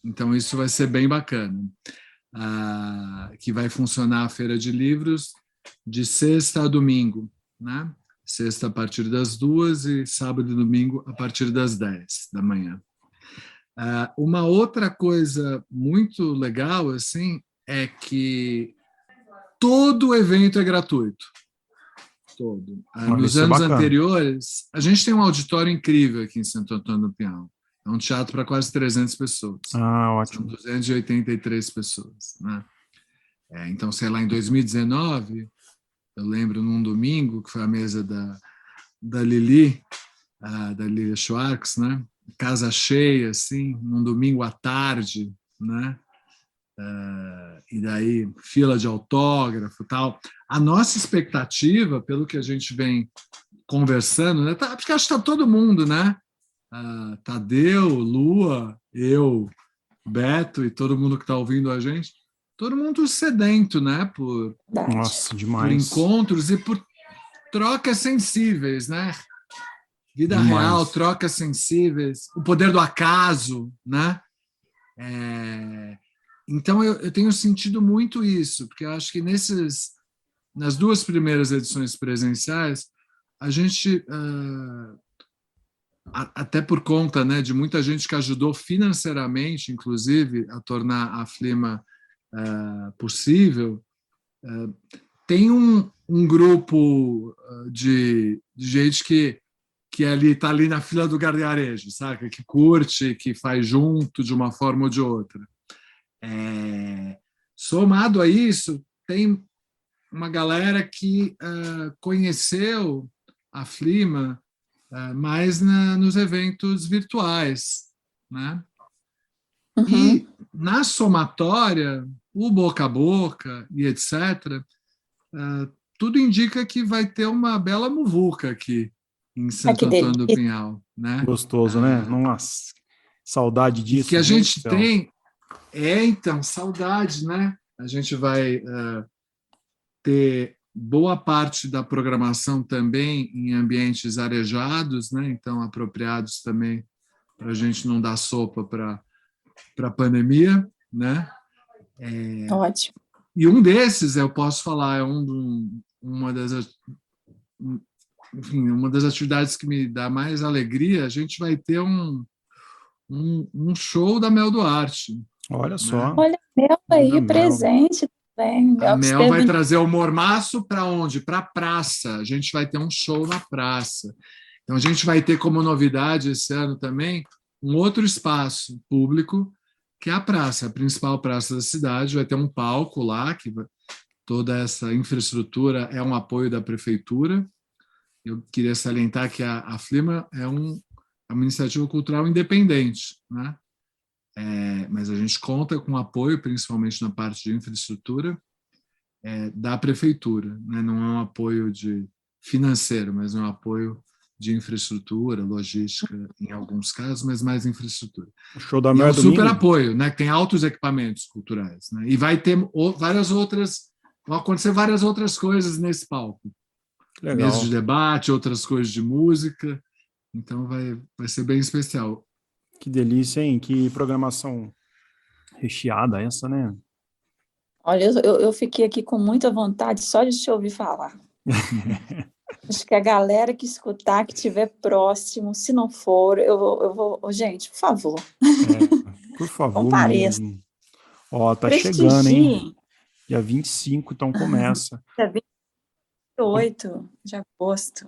Speaker 3: Então, isso vai ser bem bacana. Que vai funcionar a feira de livros de sexta a domingo, né? Sexta a partir das 2 e sábado e domingo a partir das 10 da manhã. Uma outra coisa muito legal, assim, é que todo o evento é gratuito. Todo. Nos anos anteriores, a gente tem um auditório incrível aqui em Santo Antônio do Pinhal. É um teatro para quase 300 pessoas.
Speaker 1: Ótimo.
Speaker 3: São 283 pessoas, né? Então, sei lá, em 2019, eu lembro num domingo, que foi a mesa da Lili Schwartz, né? Casa cheia, assim, num domingo à tarde, né? E daí fila de autógrafo e tal. A nossa expectativa, pelo que a gente vem conversando, né? Porque acho que está todo mundo, né? Tadeu, Lua, eu, Beto e todo mundo que está ouvindo a gente, todo mundo sedento, né? Por encontros e por trocas sensíveis, né? Vida real, trocas sensíveis, o poder do acaso, né? Então, eu tenho sentido muito isso, porque eu acho que nas 2 primeiras edições presenciais, a gente, até por conta, né, de muita gente que ajudou financeiramente, inclusive, a tornar a Flima possível, tem um grupo de gente que está ali na fila do gargarejo, sabe? Que curte, que faz junto de uma forma ou de outra. Somado a isso, tem uma galera que conheceu a Flima mais nos eventos virtuais, né? E na somatória, o boca a boca e etc., tudo indica que vai ter uma bela muvuca aqui, em Santo
Speaker 2: que
Speaker 3: Antônio do
Speaker 2: delícia.
Speaker 3: Pinhal, né?
Speaker 1: Gostoso, né? Nossa, saudade
Speaker 3: E
Speaker 1: disso,
Speaker 3: que a
Speaker 1: gente do
Speaker 3: gente
Speaker 1: céu.
Speaker 3: tem, então, saudade, né? A gente vai ter boa parte da programação também em ambientes arejados, né? Então, apropriados também para a gente não dar sopa para a pandemia, né?
Speaker 2: Ótimo.
Speaker 3: E um desses, eu posso falar, é uma das atividades que me dá mais alegria. A gente vai ter um show da Mel Duarte,
Speaker 1: Olha
Speaker 3: né?
Speaker 1: só,
Speaker 2: Olha, Mel
Speaker 1: linda
Speaker 2: aí,
Speaker 1: Mel.
Speaker 2: presente também.
Speaker 3: A
Speaker 2: Mel que
Speaker 3: Mel vai
Speaker 2: esteve
Speaker 3: trazer o mormaço para onde? Para a praça. A gente vai ter um show na praça. Então, a gente vai ter como novidade esse ano também um outro espaço público, que é a praça, a principal praça da cidade. Vai ter um palco lá, toda essa infraestrutura é um apoio da prefeitura. Eu queria salientar que a Flima é uma iniciativa cultural independente, né? Mas a gente conta com apoio, principalmente na parte de infraestrutura, da prefeitura, né? Não é um apoio financeiro, mas é um apoio de infraestrutura, logística, em alguns casos, mas mais infraestrutura.
Speaker 1: O show da
Speaker 3: E é
Speaker 1: Mel é
Speaker 3: um super
Speaker 1: domingo?
Speaker 3: apoio, né? Tem altos equipamentos culturais, né? E vai ter vão acontecer várias outras coisas nesse palco.
Speaker 1: Que
Speaker 3: Mesas de
Speaker 1: legal.
Speaker 3: debate, outras coisas de música. Então vai ser bem especial.
Speaker 1: Que delícia, hein? Que programação recheada essa, né?
Speaker 2: Olha, eu fiquei aqui com muita vontade só de te ouvir falar. Acho que a galera que escutar, que estiver próximo, se não for, eu vou. Gente, por favor,
Speaker 1: Por favor
Speaker 2: compareça,
Speaker 1: mesmo. Ó, tá chegando, hein?
Speaker 2: prestigie.
Speaker 1: Dia 25, então começa.
Speaker 2: Dia
Speaker 1: Ô,
Speaker 2: 28 de agosto.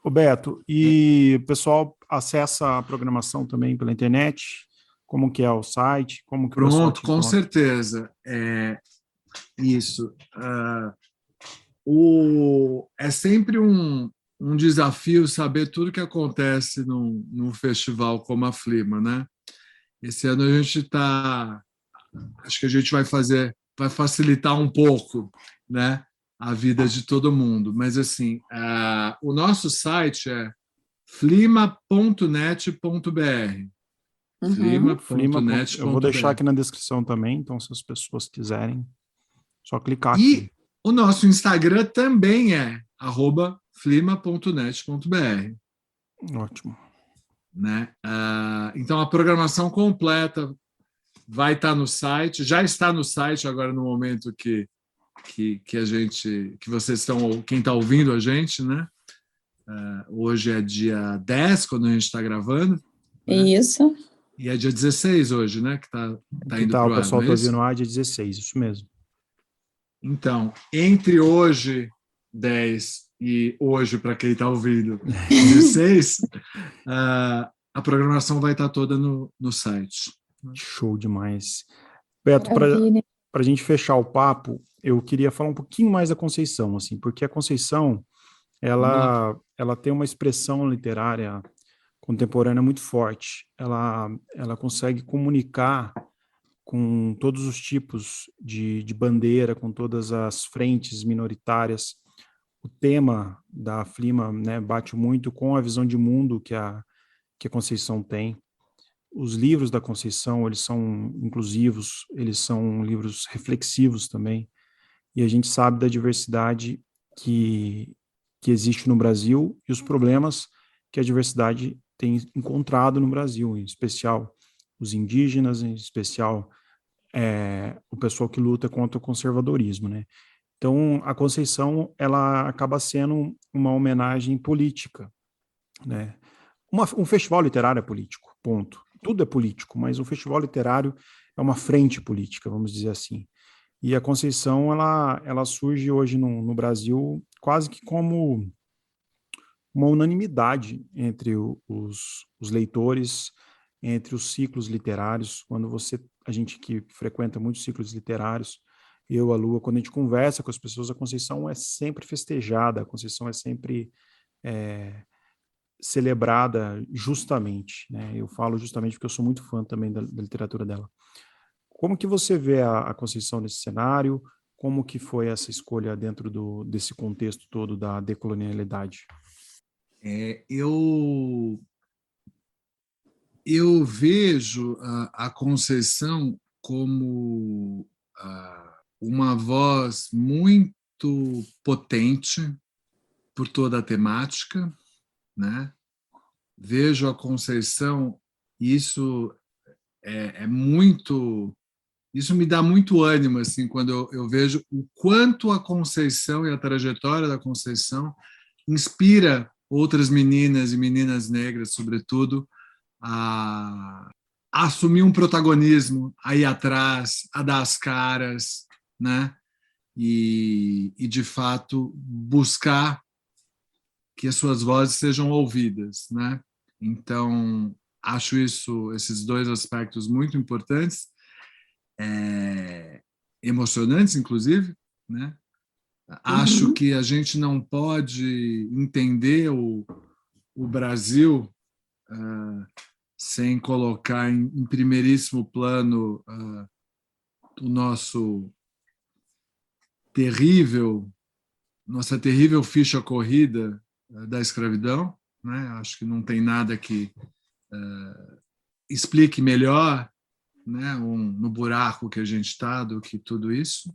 Speaker 1: ô Beto, e o pessoal acessa a programação também pela internet? Como que é o site? Como que o pessoal
Speaker 3: Pronto,
Speaker 1: te
Speaker 3: com
Speaker 1: encontra?
Speaker 3: certeza. Isso. É sempre um desafio saber tudo que acontece num festival como a Flima, né? Esse ano a gente está. Acho que a gente vai facilitar um pouco, né? A vida de todo mundo. Mas, assim, o nosso site é flima.net.br.
Speaker 2: Uhum.
Speaker 1: Flima. Eu vou deixar
Speaker 3: Flima.net.br.
Speaker 1: aqui na descrição também, então se as pessoas quiserem, só clicar aqui.
Speaker 3: E o nosso Instagram também é @flima.net.br.
Speaker 1: Ótimo.
Speaker 3: Né? Então, a programação completa vai estar no site, já está no site agora no momento que vocês estão, quem está ouvindo a gente, né? Hoje é dia 10, quando a gente está gravando, né?
Speaker 2: Isso.
Speaker 3: E é dia 16 hoje, né? Que tá
Speaker 1: Que
Speaker 3: indo
Speaker 1: tal?
Speaker 3: para
Speaker 1: O
Speaker 3: o ar,
Speaker 1: pessoal
Speaker 3: não é
Speaker 1: tá
Speaker 3: isso?
Speaker 1: ouvindo a dia 16, isso mesmo.
Speaker 3: Então, entre hoje, 10, e hoje, para quem está ouvindo, 16, a programação vai estar toda no site.
Speaker 1: Show demais. Beto, para
Speaker 2: Maravilha.
Speaker 1: a gente fechar o papo, eu queria falar um pouquinho mais da Conceição, assim, porque a Conceição,
Speaker 3: Vamos lá.
Speaker 1: ela tem uma expressão literária contemporânea muito forte. Ela consegue comunicar com todos os tipos de bandeira, com todas as frentes minoritárias. O tema da Flima, né, bate muito com a visão de mundo que a Conceição tem. Os livros da Conceição, eles são inclusivos, eles são livros reflexivos também, e a gente sabe da diversidade que existe no Brasil e os problemas que a diversidade tem encontrado no Brasil, em especial os indígenas, em especial o pessoal que luta contra o conservadorismo, né? Então, a Conceição, ela acaba sendo uma homenagem política, né? Um festival literário é político, ponto. Tudo é político, mas um festival literário é uma frente política, vamos dizer assim. E a Conceição, ela surge hoje no Brasil quase que como uma unanimidade entre os leitores, entre os ciclos literários. Quando a gente que frequenta muitos ciclos literários, eu, a Lua, quando a gente conversa com as pessoas, a Conceição é sempre festejada, a Conceição é sempre é, celebrada justamente, né? Eu falo justamente porque eu sou muito fã também da literatura dela. Como que você vê a Conceição nesse cenário? Como que foi essa escolha dentro desse contexto todo da decolonialidade?
Speaker 3: Eu vejo a Conceição como uma voz muito potente por toda a temática, né? Vejo a Conceição, e isso é muito... Isso me dá muito ânimo, assim, quando eu vejo o quanto a Conceição e a trajetória da Conceição inspira outras meninas e meninas negras, sobretudo, a assumir um protagonismo, a ir atrás, a dar as caras, né? E de fato, buscar que as suas vozes sejam ouvidas, né? Então, acho esses dois aspectos muito importantes, emocionantes, inclusive, né? Acho que a gente não pode entender o Brasil sem colocar em primeiríssimo plano nossa terrível ficha corrida da escravidão, né? Acho que não tem nada que explique melhor, né, no buraco que a gente está do que tudo isso.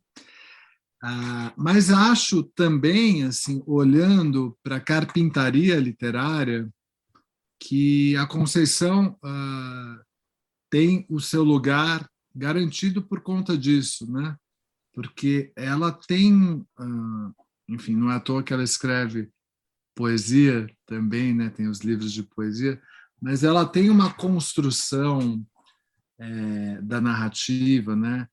Speaker 3: Mas acho também, assim, olhando para a carpintaria literária, que a Conceição tem o seu lugar garantido por conta disso, né? Porque ela tem, enfim, não é à toa que ela escreve poesia também, né? Tem os livros de poesia, mas ela tem uma construção da narrativa, né?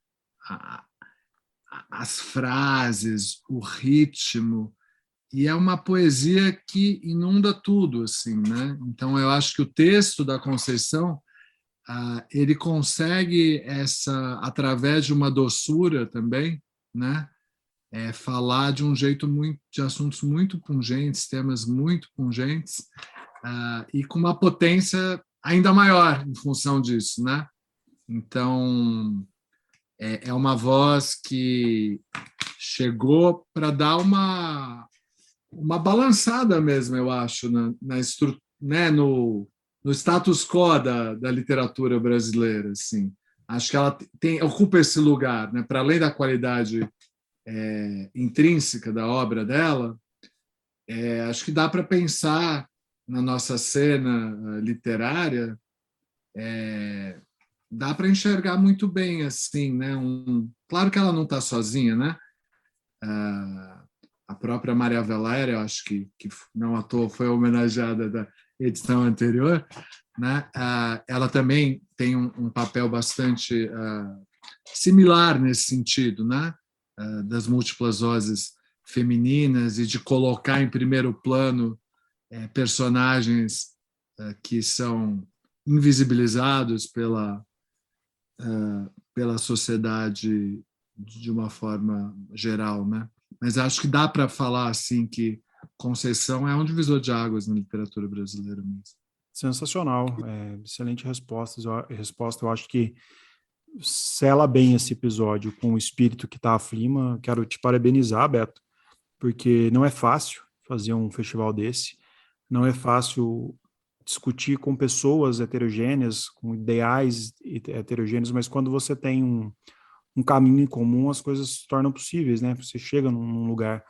Speaker 3: As frases, o ritmo, e é uma poesia que inunda tudo, assim, né? Então eu acho que o texto da Conceição ele consegue através de uma doçura também, né? Falar de um jeito de assuntos muito pungentes, temas muito pungentes, e com uma potência ainda maior em função disso, né? Então é uma voz que chegou para dar uma balançada mesmo, eu acho, né, no status quo da literatura brasileira, assim. Acho que ela ocupa esse lugar, né, para além da qualidade intrínseca da obra dela, acho que dá para pensar na nossa cena literária, dá para enxergar muito bem, assim, né? Claro que ela não está sozinha, né? A própria Maria Valéria, eu acho que não à toa foi homenageada da edição anterior, né? Ela também tem um papel bastante similar nesse sentido, né? Das múltiplas vozes femininas e de colocar em primeiro plano personagens que são invisibilizados pela sociedade de uma forma geral, né? Mas acho que dá para falar assim que Conceição é um divisor de águas na literatura brasileira mesmo.
Speaker 1: Sensacional, excelente resposta. Eu acho que sela bem esse episódio com o espírito que está a Flima. Quero te parabenizar, Beto, porque não é fácil fazer um festival desse, não é fácil discutir com pessoas heterogêneas, com ideais heterogêneos, mas quando você tem um caminho em comum, as coisas se tornam possíveis, né? Você chega num lugar.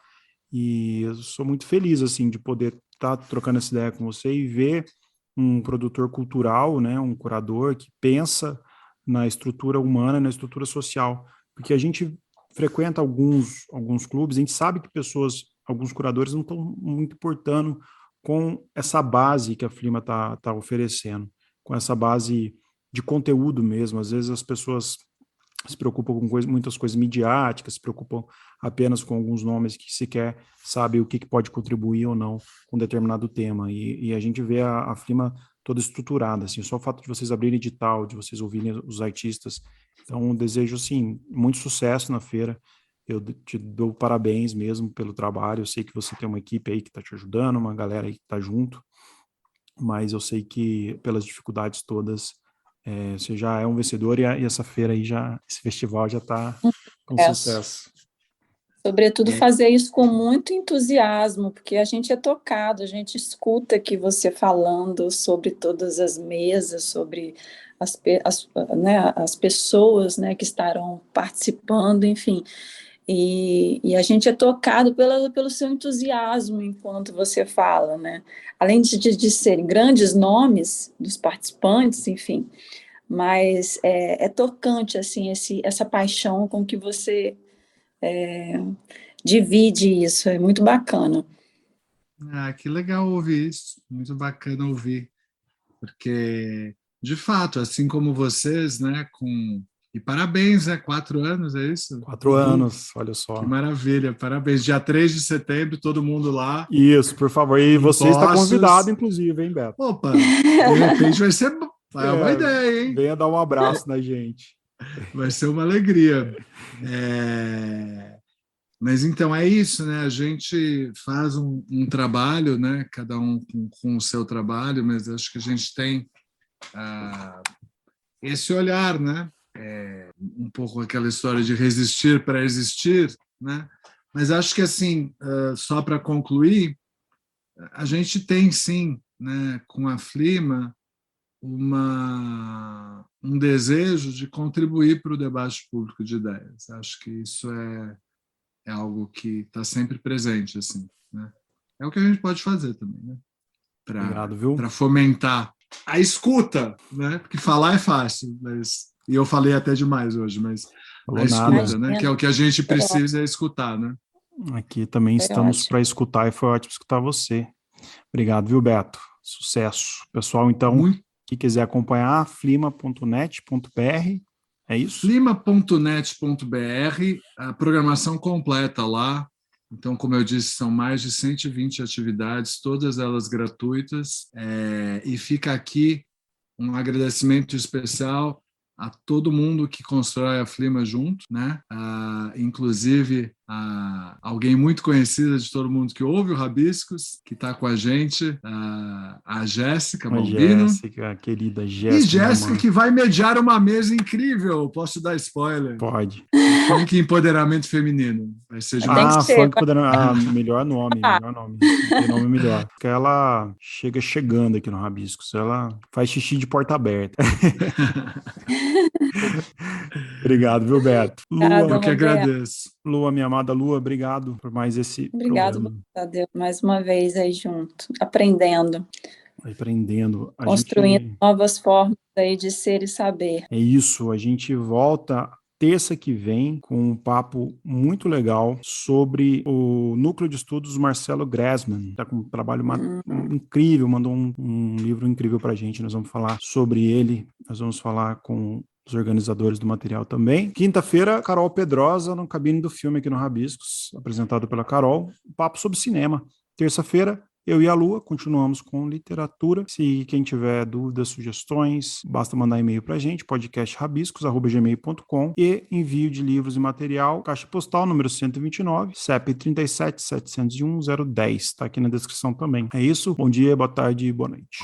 Speaker 1: E eu sou muito feliz, assim, de poder estar trocando essa ideia com você e ver um produtor cultural, né, um curador que pensa na estrutura humana, na estrutura social. Porque a gente frequenta alguns clubes, a gente sabe que alguns curadores não estão muito importando com essa base que a Flima tá oferecendo, com essa base de conteúdo mesmo. Às vezes as pessoas se preocupam com muitas coisas midiáticas, se preocupam apenas com alguns nomes que sequer sabe o que pode contribuir ou não com determinado tema. E a gente vê a Flima toda estruturada, assim, só o fato de vocês abrirem edital, de vocês ouvirem os artistas. Então, desejo, assim, muito sucesso na feira. Eu te dou parabéns mesmo pelo trabalho. Eu sei que você tem uma equipe aí que está te ajudando, uma galera aí que está junto, mas eu sei que pelas dificuldades todas, você já é um vencedor e essa feira aí esse festival já está com sucesso.
Speaker 2: Sobretudo fazer isso com muito entusiasmo, porque a gente é tocado, a gente escuta aqui você falando sobre todas as mesas, sobre as pessoas, né, que estarão participando, enfim. E a gente é tocado pelo seu entusiasmo enquanto você fala, né? Além de serem grandes nomes dos participantes, enfim, mas é tocante, assim, essa paixão com que você divide isso, é muito bacana.
Speaker 3: Que legal ouvir isso, muito bacana ouvir, porque, de fato, assim como vocês, né, e parabéns, 4 anos, é isso?
Speaker 1: 4 anos, olha só.
Speaker 3: Que maravilha, parabéns. Dia 3 de setembro, todo mundo lá.
Speaker 1: Isso, por favor. E você está convidado, inclusive, hein, Beto?
Speaker 3: Opa, de repente vai ser uma ideia, hein?
Speaker 1: Venha dar um abraço na gente.
Speaker 3: Vai ser uma alegria. Mas então é isso, né? A gente faz um trabalho, né? Cada um com o seu trabalho, mas acho que a gente tem esse olhar, né? Um pouco aquela história de resistir para existir, né? Mas acho que assim, só para concluir, a gente tem sim, né? Com a Flima um desejo de contribuir para o debate público de ideias. Acho que isso é algo que está sempre presente, assim, né? É o que a gente pode fazer também, né? Para fomentar a escuta, né? Porque falar é fácil, e eu falei até demais hoje, mas a escuta, né? Que é o que a gente precisa escutar, né?
Speaker 1: Aqui também estamos para escutar e foi ótimo escutar você. Obrigado, viu, Beto? Sucesso. Pessoal, então, que quiser acompanhar, flima.net.br, é isso?
Speaker 3: Flima.net.br, a programação completa lá. Então, como eu disse, são mais de 120 atividades, todas elas gratuitas. E fica aqui um agradecimento especial a todo mundo que constrói a Flima junto, né? Inclusive alguém muito conhecida de todo mundo que ouve o Rabiscos, que está com a gente, a Jéssica Balbino.
Speaker 1: Jéssica, querida Jéssica.
Speaker 3: E Jéssica, que vai mediar uma mesa incrível. Posso dar spoiler?
Speaker 1: Pode.
Speaker 3: Funk Empoderamento Feminino. Vai ser demais.
Speaker 1: Funk Empoderamento. Melhor nome. Não tem nome melhor. Porque ela chegando aqui no Rabiscos. Ela faz xixi de porta aberta. Obrigado, viu, Beto?
Speaker 3: Lua, eu que agradeço.
Speaker 1: Lua, minha amada Lua, obrigado por mais esse
Speaker 2: programa. Obrigado, mais uma vez aí junto, aprendendo. Construindo novas formas aí de ser e saber.
Speaker 1: É isso, a gente volta terça que vem com um papo muito legal sobre o Núcleo de Estudos Marcelo Grassmann. Está com um trabalho incrível, mandou um livro incrível para a gente. Nós vamos falar sobre ele, nós vamos falar com os organizadores do material também. Quinta-feira, Carol Pedrosa no Cabine do Filme aqui no Rabiscos, apresentado pela Carol, um papo sobre cinema. Terça-feira, eu e a Lua continuamos com literatura. Se quem tiver dúvidas, sugestões, basta mandar e-mail para a gente, podcastrabiscos@gmail.com, e envio de livros e material, caixa postal número 129, CEP 37-701-010. Está aqui na descrição também. É isso, bom dia, boa tarde e boa noite.